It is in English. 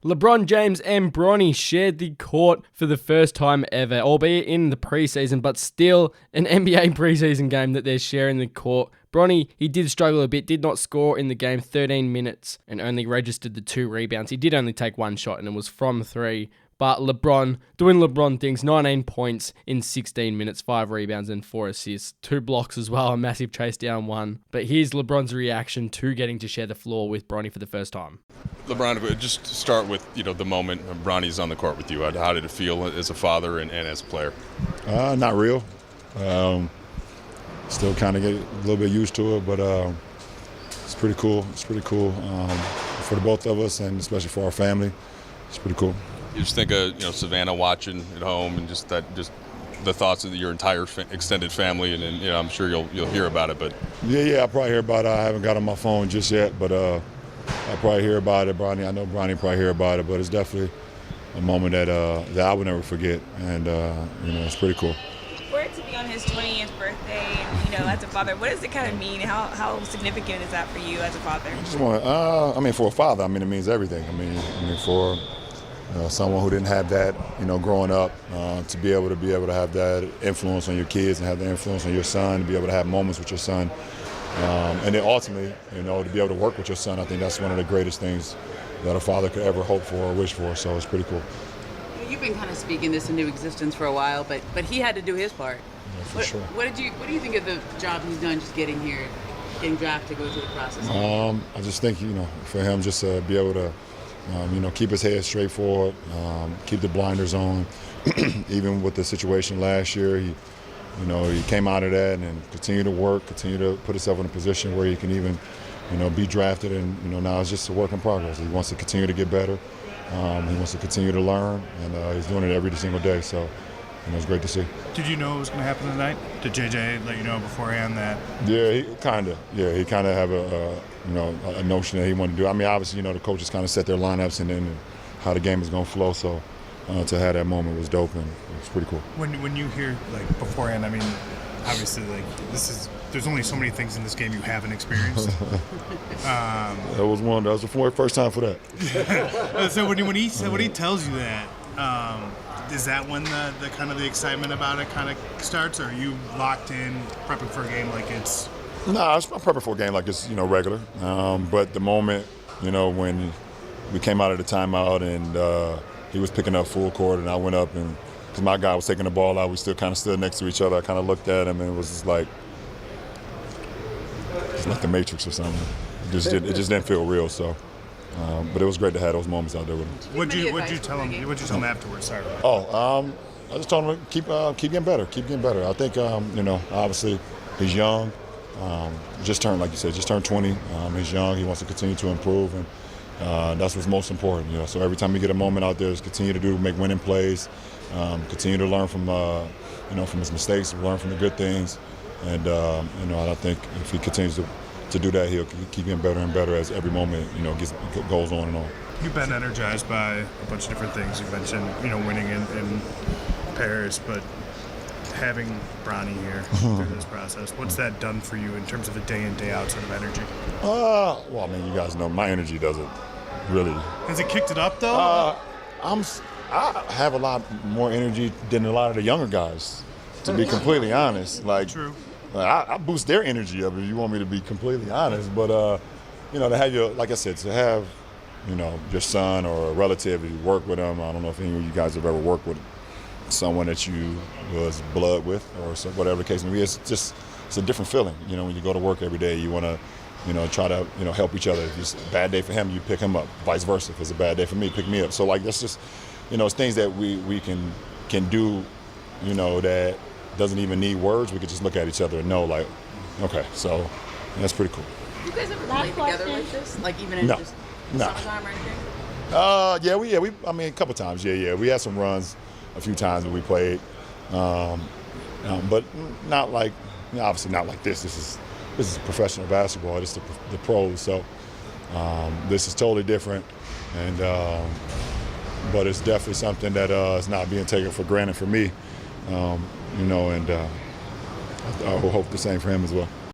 LeBron James and Bronny shared the court for the first time ever, albeit in the preseason, but still an NBA preseason game that they're sharing the court. Bronny, he did struggle a bit, did not score in the game 13 minutes and only registered the 2 rebounds. He did only take 1 shot and it was from 3. But LeBron, doing LeBron things, 19 points in 16 minutes, 5 rebounds and 4 assists, 2 blocks as well, a massive chase down 1. But here's LeBron's reaction to getting to share the floor with Bronny for the first time. LeBron, just start with the moment when Bronny's on the court with you. How did it feel as a father and as a player? Not real. Still kind of get a little bit used to it, but it's pretty cool. It's pretty cool for the both of us, and especially for our family. It's pretty cool. You just think of Savannah watching at home, and just the thoughts of your entire extended family, and I'm sure you'll hear about it. But yeah, I'll probably hear about it. I haven't got on my phone just yet, but I'll probably hear about it. I know Bronny probably hear about it, but it's definitely a moment that I would never forget, and it's pretty cool. For it to be on his 20th birthday, and as a father, what does it kind of mean? How significant is that for you as a father? For a father, it means everything. For someone who didn't have that, growing up, to be able to have that influence on your kids and have the influence on your son, to be able to have moments with your son, and then ultimately, to be able to work with your son, I think that's one of the greatest things that a father could ever hope for or wish for. So it's pretty cool. You've been kind of speaking this into existence for a while, but he had to do his part. Yeah, for sure. What do you think of the job he's done just getting here, getting drafted, go through the process? I just think for him just to be able to keep his head straight forward, keep the blinders on. Even with the situation last year, he came out of that and continued to work, continue to put himself in a position where he can even, be drafted. And now it's just a work in progress. He wants to continue to get better. He wants to continue to learn, and he's doing it every single day. So, it's great to see. Did you know it was going to happen tonight? Did JJ let you know beforehand that? Yeah, he kind of have a notion that he wanted to do. Obviously, the coaches kind of set their lineups and then how the game is going to flow. So to have that moment was dope, and it was pretty cool. When you hear beforehand, obviously there's only so many things in this game you haven't experienced. That was the first time for that. So when he tells you that, is that when the kind of the excitement about it kind of starts, or are you locked in prepping for a game like it's? No, I'm prepping for a game like it's regular. But the moment when we came out of the timeout and he was picking up full court and I went up, and because my guy was taking the ball out, we still kind of stood next to each other. I kind of looked at him and it was just like it's like the Matrix or something. It just didn't feel real. So. But it was great to have those moments out there with him. What'd you tell him afterwards? Sorry. I just told him to keep getting better. I think obviously he's young. Just turned 20. He's young. He wants to continue to improve, and that's what's most important. So every time you get a moment out there, just continue to make winning plays. Continue to learn from from his mistakes, learn from the good things, and I think if he continues to do that, he'll keep getting better and better as every moment, goes on and on. You've been energized by a bunch of different things. You mentioned, winning in Paris, but having Bronny here through this process, what's that done for you in terms of a day in, day out sort of energy? You guys know my energy doesn't really. Has it kicked it up though? I have a lot more energy than a lot of the younger guys, to be completely honest. True. I boost their energy up if you want me to be completely honest. But, to have to have, your son or a relative, you work with them. I don't know if any of you guys have ever worked with someone that you was blood with or whatever the case may be. It's a different feeling. When you go to work every day, you want to, try to, help each other. If it's a bad day for him, you pick him up. Vice versa. If it's a bad day for me, pick me up. So, that's just, it's things that we can do, that doesn't even need words. We could just look at each other and know, okay, so that's pretty cool. You guys ever played together like this? Even in just summertime or anything? A couple times. Yeah. We had some runs a few times when we played, but not obviously not like this. This is professional basketball. This is the pros. So this is totally different, and but it's definitely something that is not being taken for granted for me. And I hope the same for him as well.